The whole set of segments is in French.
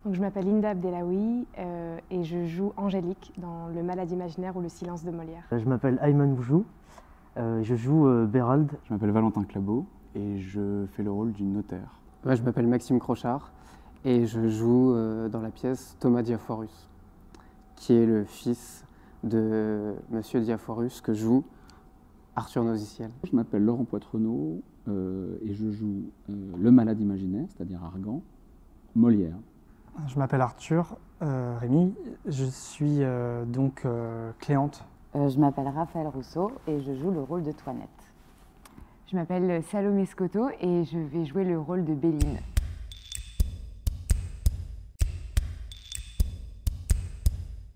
Donc, je m'appelle Linda Abdelaoui et je joue Angélique dans Le Malade imaginaire ou Le Silence de Molière. Je m'appelle Ayman Boujou, je joue Bérald. Je m'appelle Valentin Clabot et je fais le rôle du notaire. Moi, je m'appelle Maxime Crochard et je joue dans la pièce Thomas Diaphorus, qui est le fils de Monsieur Diaphorus que joue Arthur Nosiciel. Je m'appelle Laurent Poitrenaud et je joue le malade imaginaire, c'est-à-dire Argan, Molière. Je m'appelle Arthur Rémy, je suis Cléante. Je m'appelle Raphaël Rousseau et je joue le rôle de Toinette. Je m'appelle Salomé Scotto et je vais jouer le rôle de Béline.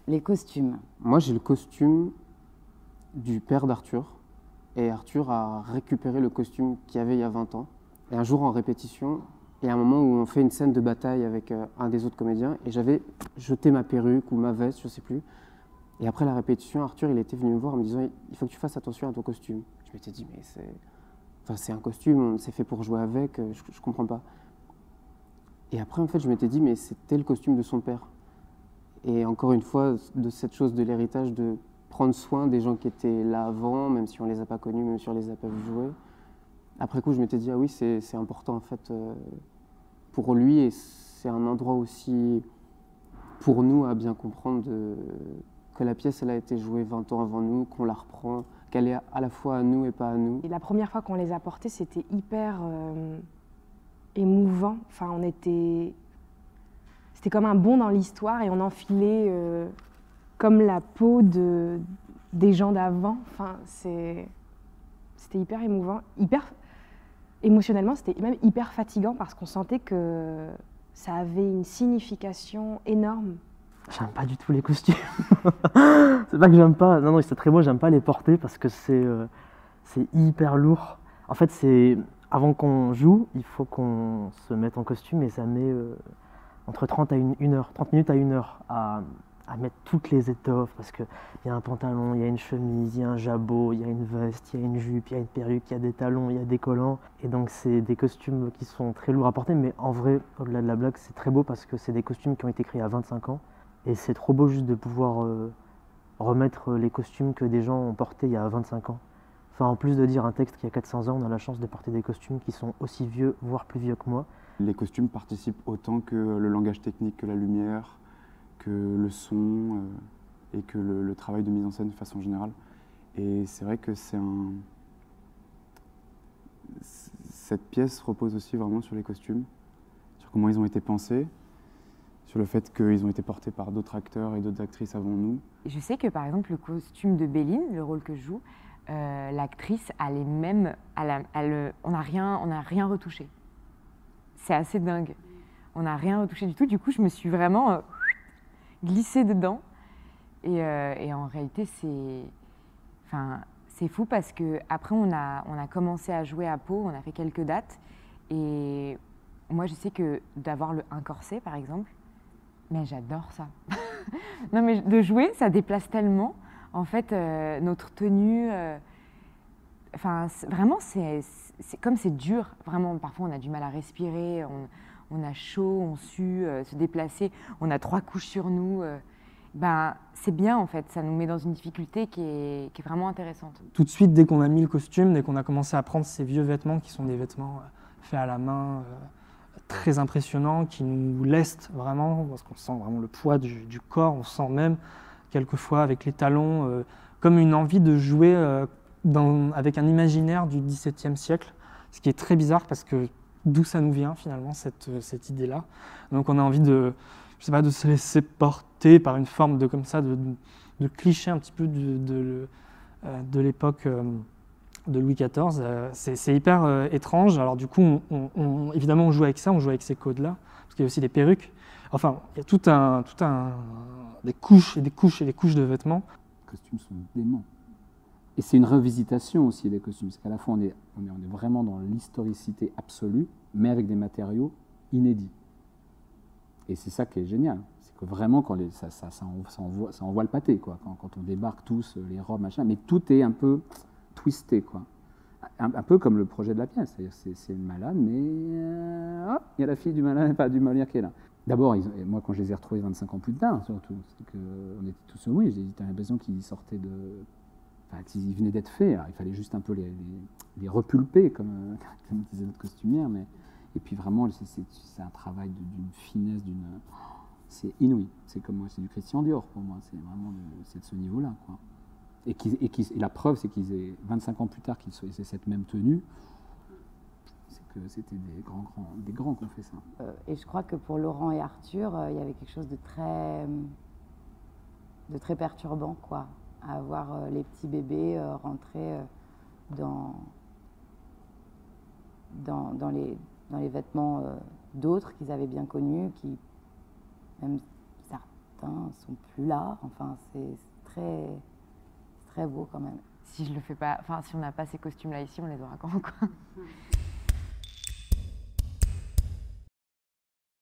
Les costumes. Moi, j'ai le costume du père d'Arthur et Arthur a récupéré le costume qu'il y avait il y a 20 ans. Et un jour en répétition, il y a un moment où on fait une scène de bataille avec un des autres comédiens et j'avais jeté ma perruque ou ma veste, je ne sais plus. Et après la répétition, Arthur il était venu me voir en me disant « Il faut que tu fasses attention à ton costume ». Je m'étais dit « Mais c'est un costume, c'est fait pour jouer avec, je ne comprends pas ». Et après en fait je m'étais dit « Mais c'était le costume de son père ». Et encore une fois, de cette chose de l'héritage de prendre soin des gens qui étaient là avant, même si on ne les a pas connus, même si on les a pas vus jouer. Après coup, je m'étais dit, ah oui, c'est important en fait pour lui et c'est un endroit aussi pour nous à bien comprendre que la pièce elle a été jouée 20 ans avant nous, qu'on la reprend, qu'elle est à la fois à nous et pas à nous. Et la première fois qu'on les a portés, c'était hyper émouvant. Enfin, c'était comme un bond dans l'histoire et on enfilait comme la peau des gens d'avant. Enfin, c'était hyper émouvant, émotionnellement, c'était même hyper fatigant parce qu'on sentait que ça avait une signification énorme. J'aime pas du tout les costumes. C'est pas que j'aime pas, non, c'est très beau, j'aime pas les porter parce que c'est hyper lourd. En fait, avant qu'on joue, il faut qu'on se mette en costume et ça met entre 30 minutes à 1 heure à mettre toutes les étoffes parce qu'il y a un pantalon, il y a une chemise, il y a un jabot, il y a une veste, il y a une jupe, il y a une perruque, il y a des talons, il y a des collants. Et donc c'est des costumes qui sont très lourds à porter, mais en vrai, au-delà de la blague, c'est très beau parce que c'est des costumes qui ont été créés à 25 ans. Et c'est trop beau juste de pouvoir remettre les costumes que des gens ont portés il y a 25 ans. Enfin, en plus de dire un texte qui a 400 ans, on a la chance de porter des costumes qui sont aussi vieux, voire plus vieux que moi. Les costumes participent autant que le langage technique, que la lumière, que le son et que le travail de mise en scène de façon générale. Et c'est vrai que cette pièce repose aussi vraiment sur les costumes, sur comment ils ont été pensés, sur le fait qu'ils ont été portés par d'autres acteurs et d'autres actrices avant nous. Je sais que par exemple le costume de Béline, le rôle que je joue, l'actrice elle est même, on n'a rien retouché. C'est assez dingue. On n'a rien retouché du tout. Du coup, je me suis vraiment glissée dedans. Et en réalité, c'est fou parce qu'après, on a commencé à jouer à Pau, on a fait quelques dates. Et moi, je sais que d'avoir un corset, par exemple, mais j'adore ça. Non, mais de jouer, ça déplace tellement. En fait, notre tenue, vraiment, comme c'est dur, vraiment, parfois on a du mal à respirer, on a chaud, on sue, se déplacer, on a 3 couches sur nous. C'est bien en fait, ça nous met dans une difficulté qui est vraiment intéressante. Tout de suite, dès qu'on a mis le costume, dès qu'on a commencé à prendre ces vieux vêtements qui sont des vêtements faits à la main, très impressionnants, qui nous lestent vraiment, parce qu'on sent vraiment le poids du corps, on sent même quelquefois avec les talons comme une envie de jouer avec un imaginaire du XVIIe siècle, ce qui est très bizarre parce que d'où ça nous vient finalement cette idée-là. Donc on a envie de se laisser porter par une forme de cliché un petit peu de l'époque de Louis XIV. C'est hyper étrange. Alors du coup, évidemment, on joue avec ça, on joue avec ces codes-là, parce qu'il y a aussi des perruques. Enfin, il y a des couches et des couches et des couches de vêtements. Les costumes sont déments. Et c'est une revisitation aussi des costumes, parce qu'à la fois on est vraiment dans l'historicité absolue, mais avec des matériaux inédits. Et c'est ça qui est génial, c'est que vraiment ça envoie le pâté, quoi. Quand on débarque tous, les robes, machin, mais tout est un peu twisté, quoi. Un peu comme le projet de la pièce, c'est le malade, mais il y a la fille du malade, pas du Molière qui est là. D'abord, moi, quand je les ai retrouvés 25 ans plus tard, surtout, c'est qu'on était tous au oui, j'ai l'impression qu'ils sortaient de... Enfin, qu'ils venaient d'être faits. Alors, il fallait juste un peu les repulper, comme disait notre costumière. Mais... Et puis vraiment, c'est un travail d'une finesse, c'est inouï. C'est comme moi, c'est du Christian Dior pour moi. C'est vraiment c'est de ce niveau-là, quoi. Et la preuve, c'est qu'ils aient 25 ans plus tard qu'ils aient cette même tenue. C'est que c'était des grands qui ont fait ça. Et je crois que pour Laurent et Arthur, il y avait quelque chose de très perturbant, quoi, à voir les petits bébés rentrer dans les vêtements d'autres qu'ils avaient bien connus, qui, même certains, sont plus là. Enfin, c'est très beau quand même. Si je le fais pas, enfin si on n'a pas ces costumes-là ici, on les aura quand, quoi.